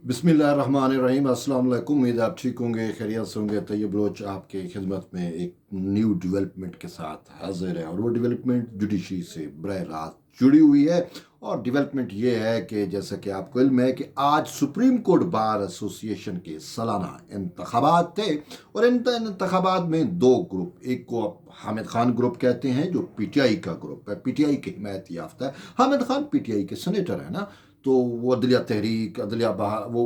बिस्मिल्लाहिर्रहमानिर्रहीम। अस्सलाम वालेकुम। उम्मीद आप ठीक होंगे, खैरियत से होंगे। तैयब बलोच आपके खिदमत में एक न्यू डेवलपमेंट के साथ हाजिर है, और वो डेवलपमेंट जुडिशरी से बरह रास्त जुड़ी हुई है। और डेवलपमेंट ये है कि जैसा कि आपको इल्म है कि आज सुप्रीम कोर्ट बार एसोसिएशन के सालाना इंतखाबात थे, और इन इंतखाबात में दो ग्रुप, एक को अब हामिद खान ग्रुप कहते हैं जो पीटीआई का ग्रुप है, पीटीआई की हिमायत याफ्ता है। हामिद खान पीटीआई के सेनेटर है ना, तो वो अदलिया तहरीक, अदलिया बहा, वो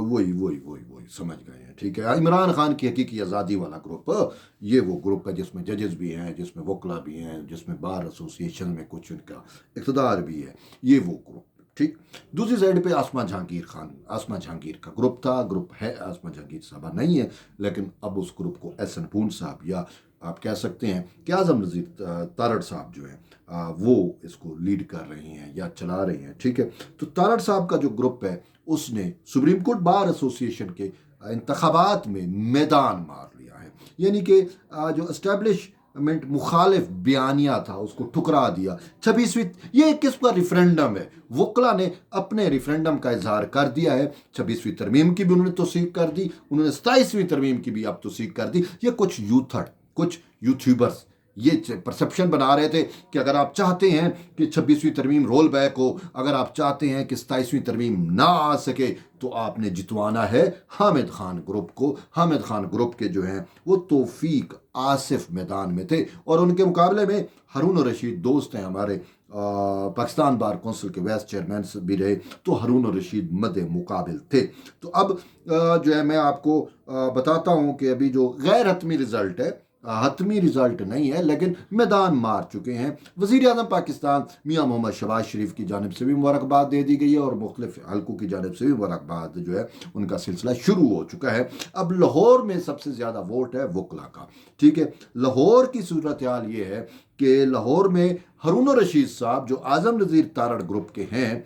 वही समझ गए हैं। ठीक है, इमरान खान की हकीकी आज़ादी वाला ग्रुप, ये वो ग्रुप है जिसमें जजेस भी हैं, जिसमें वकला भी हैं, जिसमें बार एसोसिएशन में कुछ उनका इक़्तिदार भी है, ये वो ग्रुप। ठीक। दूसरी साइड पे आसमा जहांगीर का ग्रुप था, ग्रुप है, आसमा जहांगीर साहबा नहीं है, लेकिन अब उस ग्रुप को एहसन पून साहब, या आप कह सकते हैं कि आज़म नज़ीर तारड़ साहब जो है वो इसको लीड कर रही हैं या चला रही हैं। ठीक है, तो तारड़ साहब का जो ग्रुप है उसने सुप्रीम कोर्ट बार एसोसिएशन के इंतखाबात में मैदान मार लिया है, यानी कि जो एस्टेब्लिशमेंट मुखालिफ बयानिया था उसको ठुकरा दिया। 26वीं, ये एक किस्म का रिफरेंडम है, वकला ने अपने रिफरेंडम का इजहार कर दिया है। 26वीं तरमीम की भी उन्होंने तौसीक कर दी, उन्होंने 27वीं तरमीम की भी अब तौसीक कर दी। ये कुछ यूट्यूबर्स ये परसेप्शन बना रहे थे कि अगर आप चाहते हैं कि 26वीं तरमीम रोल बैक हो, अगर आप चाहते हैं कि 27वीं तरमीम ना आ सके, तो आपने जितवाना है हामिद खान ग्रुप को। हामिद खान ग्रुप के जो हैं वो तौफीक आसिफ मैदान में थे, और उनके मुकाबले में हारून रशीद दोस्त हैं हमारे, पाकिस्तान बार कौंसिल के वाइस चेयरमैन भी रहे, तो हारून रशीद मद मुकाबिल थे। तो अब जो है मैं आपको बताता हूँ कि अभी जो गैर हतमी रिजल्ट है, हतमी रिजल्ट नहीं है लेकिन मैदान मार चुके हैं। वज़ीर आज़म पाकिस्तान मियाँ मोहम्मद शहबाज शरीफ की जानिब से भी मुबारकबाद दे दी गई है, और मुख्तलिफ हल्कों की जानिब से भी मुबारकबाद जो है उनका सिलसिला शुरू हो चुका है। अब लाहौर में सबसे ज़्यादा वोट है वकला का। ठीक है, लाहौर की सूरत हाल ये है कि लाहौर में हारून रशीद साहब जो आज़म नज़ीर तारड़ ग्रुप के हैं,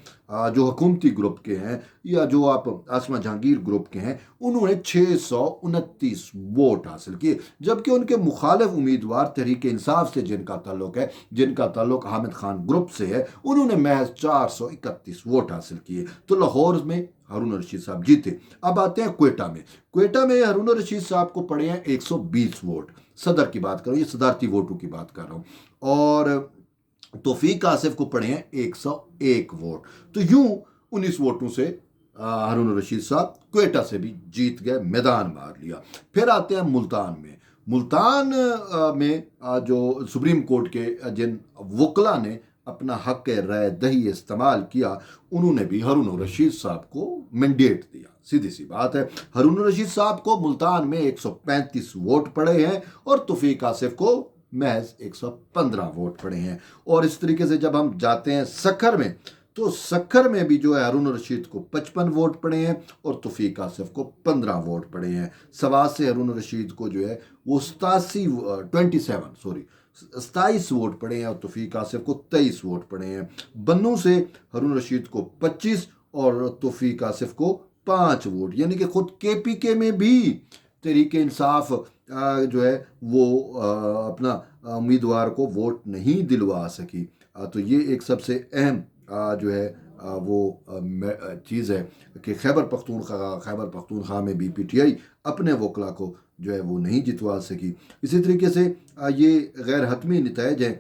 जो हुकूमती ग्रुप के हैं, या जो आप आसमा जहांगीर ग्रुप के हैं, उन्होंने 629 वोट हासिल किए, जबकि उनके मुखालिफ उम्मीदवार तहरीक इंसाफ से जिनका ताल्लुक हामिद खान ग्रुप से है, उन्होंने महज 431 वोट हासिल किए। तो लाहौर में हारून रशीद साहब जीते। अब आते हैं क्वेटा में हारून रशीद साहब को पड़े हैं 120 वोट। सदर की बात कर रहा हूँ, ये सदारती वोटों की बात कर रहा हूँ, और तौफीक आसिफ को पड़े हैं 101 वोट। तो यूं 19 वोटों से हारून रशीद साहब क्वेटा से भी जीत गए, मैदान मार लिया। फिर आते हैं मुल्तान में जो सुप्रीम कोर्ट के जिन वकला ने अपना हक राय दही इस्तेमाल किया, उन्होंने भी हारून रशीद साहब को मैंडेट दिया। सीधी सी बात है, हारून रशीद साहब को मुल्तान में 135 वोट पड़े हैं, और तौफीक आसिफ को महज 115 वोट पड़े हैं। और इस तरीके से जब हम जाते हैं सक्खर में, तो सक्खर में भी जो है हारून रशीद को 55 वोट पड़े हैं, और तौफीक आसिफ को 15 वोट पड़े हैं। सवात से हारून रशीद को जो है वो 27 वोट पड़े हैं, और तौफीक आसिफ को 23 वोट पड़े हैं। बन्नू से हारून रशीद को 25 और तौफीक आसिफ को 5 वोट, यानी कि खुद केपीके में भी तहरीक इंसाफ जो है वो अपना उम्मीदवार को वोट नहीं दिलवा सकी। तो ये एक सबसे अहम जो है वो चीज़ है कि खैबर पख्तूनख्वा में भी पीटीआई अपने वकला को जो है वो नहीं जितवा सकी। इसी तरीके से ये गैर हतमी नताइज हैं,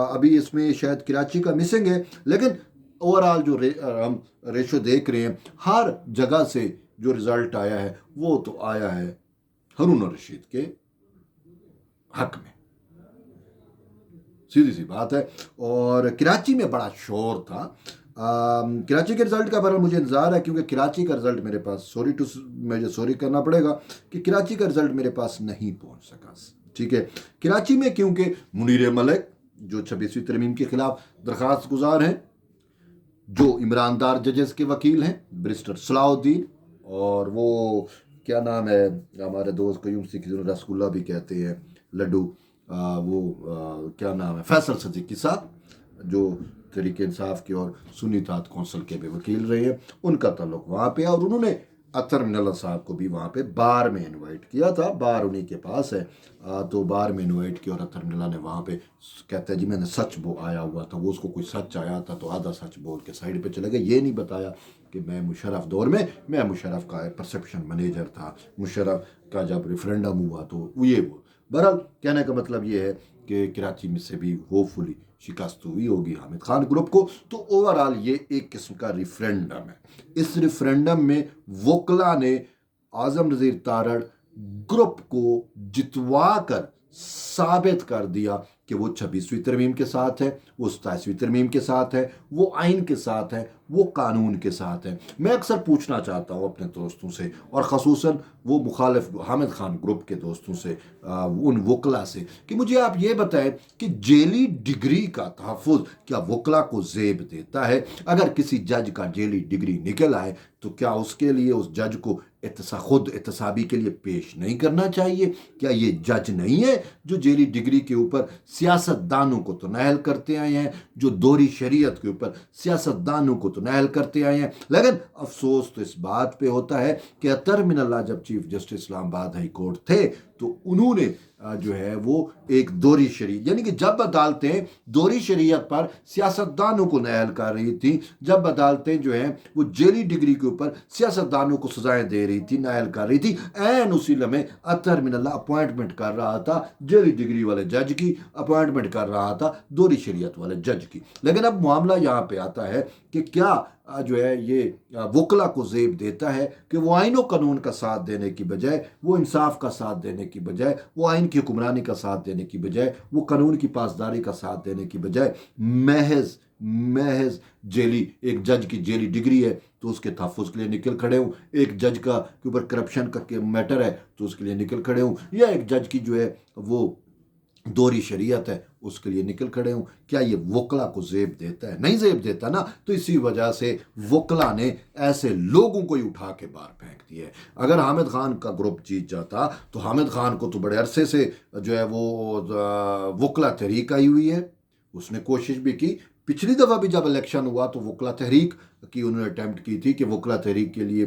अभी इसमें शायद कराची का मिसिंग है, लेकिन ओवरऑल जो हम रेशो देख रहे हैं, हर जगह से जो रिज़ल्ट आया है वो तो आया है हारून रशीद के हक में। सीधी सी बात है। और कराची में बड़ा शोर था। कराची के रिजल्ट का बहरहाल मुझे इंतज़ार है, क्योंकि कराची का रिजल्ट मेरे पास मुझे सॉरी करना पड़ेगा कि कराची का रिजल्ट मेरे पास नहीं पहुंच सका। ठीक है, कराची में क्योंकि मुनीर मलिक जो 26वीं तरमीम के खिलाफ दरख्वास्त गुजार हैं, जो इमरानदार जजेस के वकील हैं बैरिस्टर सलाहुद्दीन, और वो क्या नाम है हमारे दोस्त कयूम सिद्दीकी, रसगुल्ला भी कहते हैं, लड्डू, क्या नाम है, फैसल सिद्दीकी साहब, जो तहरीक इंसाफ के और सुन्नी इत्तेहाद कौंसिल के भी वकील रहे हैं, उनका ताल्लुक वहाँ पे, और उन्होंने अतर मिनल्ला साहब को भी वहाँ पे बार में इनवाइट किया था। बार उन्हीं के पास है, तो बार में इनवाइट किया, और अतर मिनल्ला ने वहाँ पे कहता है जी मैंने सच आया हुआ था, वो उसको कोई सच आया था तो आधा सच बोल के साइड पे चले गए, ये नहीं बताया کہ میں مشرف دور میں مشرف کا پرسپشن مینیجر تھا، مشرف کا جب ریفرینڈم ہوا تو یہ وہ بہرحال کہنے کا مطلب یہ ہے کہ کراچی میں سے بھی ہوپ فلی شکست ہوئی ہوگی حامد خان گروپ کو. تو اوورآل یہ ایک قسم کا ریفرینڈم ہے. اس ریفرینڈم میں وکلا نے اعظم نذیر تارڑ گروپ کو جتوا کر ثابت کر دیا کہ وہ 26ویں ترمیم کے ساتھ ہے، وہ 27ویں ترمیم کے ساتھ ہے، وہ آئین کے ساتھ ہے، وہ قانون کے ساتھ ہے. میں اکثر پوچھنا چاہتا ہوں اپنے دوستوں سے اور خصوصاً وہ مخالف حامد خان گروپ کے دوستوں سے، ان وکلا سے، کہ مجھے آپ یہ بتائیں کہ جیلی ڈگری کا تحفظ کیا وکلا کو زیب دیتا ہے؟ اگر کسی جج کا جیلی ڈگری نکل آئے تو کیا اس کے لیے اس جج کو خود احتسابی کے لیے پیش نہیں کرنا چاہیے؟ کیا یہ جج نہیں ہے جو جیلی ڈگری کے اوپر سیاست دانوں کو تو نہل کرتے آئے ہیں، جو دوہری شریعت کے اوپر سیاست دانوں کو تو نہل کرتے آئے ہیں؟ لیکن افسوس تو اس بات پہ ہوتا ہے کہ اطہر من اللہ جب چیف جسٹس اسلام آباد ہائی کورٹ تھے تو انہوں نے جو ہے وہ ایک دوہری شریعت، یعنی کہ جب عدالتیں دوہری شریعت پر سیاست دانوں کو نہل کر رہی تھیں، جب عدالتیں جو ہیں وہ جیلی ڈگری کے اوپر سیاست دانوں کو سزائیں دے رہی تھی، نہل کر رہی تھی، عین اسی لمحے اطہر من اللہ اپوائنٹمنٹ کر رہا تھا جیلی ڈگری والے جج کی، اپوائنٹمنٹ کر رہا تھا دوہری شریعت والے جج کی. لیکن اب معاملہ یہاں پہ آتا ہے کہ کیا جو ہے یہ وکلا کو زیب دیتا ہے کہ وہ آئین و قانون کا ساتھ دینے کی بجائے، وہ انصاف کا ساتھ دینے کی بجائے، وہ آئین کی حکمرانی کا ساتھ دینے کی بجائے، وہ قانون کی پاسداری کا ساتھ دینے کی بجائے محض جیلی، ایک جج کی جیلی ڈگری ہے تو اس کے تحفظ کے لیے نکل کھڑے ہوں، ایک جج کا کے اوپر کرپشن کا میٹر ہے تو اس کے لیے نکل کھڑے ہوں، یا ایک جج کی جو ہے وہ دوہری شریعت ہے اس کے لیے نکل کھڑے ہوں؟ کیا یہ وکلا کو زیب دیتا ہے؟ نہیں زیب دیتا نا. تو اسی وجہ سے وکلا نے ایسے لوگوں کو ہی اٹھا کے باہر پھینک دیا ہے. اگر حامد خان کا گروپ جیت جاتا تو حامد خان کو تو بڑے عرصے سے جو ہے وہ وکلا تحریک آئی ہوئی ہے، اس نے کوشش بھی کی. پچھلی دفعہ بھی جب الیکشن ہوا تو وکلا تحریک کی انہوں نے اٹیمپٹ کی تھی کہ وکلا تحریک کے لیے،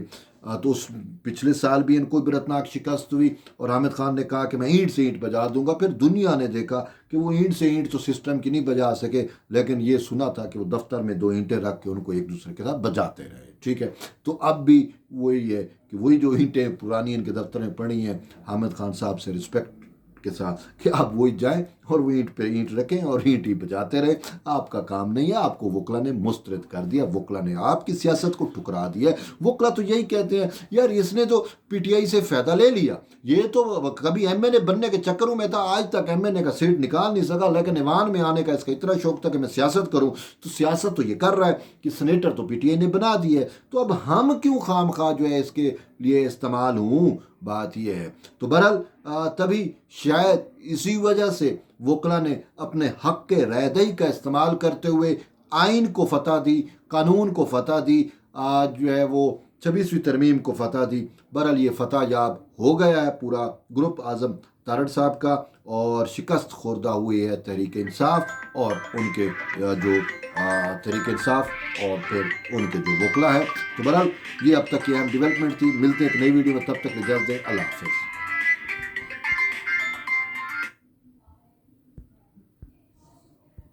تو اس پچھلے سال بھی ان کو عبرتناک شکست ہوئی اور حامد خان نے کہا کہ میں اینٹ سے اینٹ بجا دوں گا. پھر دنیا نے دیکھا کہ وہ اینٹ سے اینٹ تو سسٹم کی نہیں بجا سکے، لیکن یہ سنا تھا کہ وہ دفتر میں 2 اینٹیں رکھ کے ان کو ایک دوسرے کے ساتھ بجاتے رہے. ٹھیک ہے، تو اب بھی وہی ہے کہ وہی جو اینٹیں پرانی ان کے دفتر میں پڑی ہیں، حامد خان صاحب سے رسپیکٹ کے ساتھ کہ آپ وہی جائیں اور وہ اینٹ پہ اینٹ رکھیں اور اینٹ ہی بجاتے رہے. آپ کا کام نہیں ہے، آپ کو وکلا نے مسترد کر دیا، وکلا نے آپ کی سیاست کو ٹھکرا دیا. وکلا تو یہی کہتے ہیں یار اس نے تو پی ٹی آئی سے فائدہ لے لیا، یہ تو کبھی ایم این اے بننے کے چکروں میں تھا، آج تک ایم این اے کا سیٹ نکال نہیں سکا، لیکن ایوان میں آنے کا اس کا اتنا شوق تھا کہ میں سیاست کروں. تو سیاست تو یہ کر رہا ہے کہ سینیٹر تو پی ٹی آئی نے بنا دی ہے، تو اب ہم کیوں خام خواہ جو ہے اس کے لیے استعمال ہوں؟ بات یہ ہے. تو بہرحال تبھی شاید اسی وجہ سے وکلا نے اپنے حق کے رائے دہی کا استعمال کرتے ہوئے آئین کو فتح دی، قانون کو فتح دی، جو ہے وہ 26ویں ترمیم کو فتح دی. بہرحال یہ فتح یاب ہو گیا ہے پورا گروپ اعظم تارڑ صاحب کا، اور شکست خوردہ ہوئی ہے تحریک انصاف اور ان کے جو تحریک انصاف اور پھر ان کے جو وکلا ہے. تو بہرحال یہ اب تک کی اہم ڈیولپمنٹ تھی. ملتے ہیں ایک نئی ویڈیو میں، تب تک اجازت دیں. اللہ حافظ.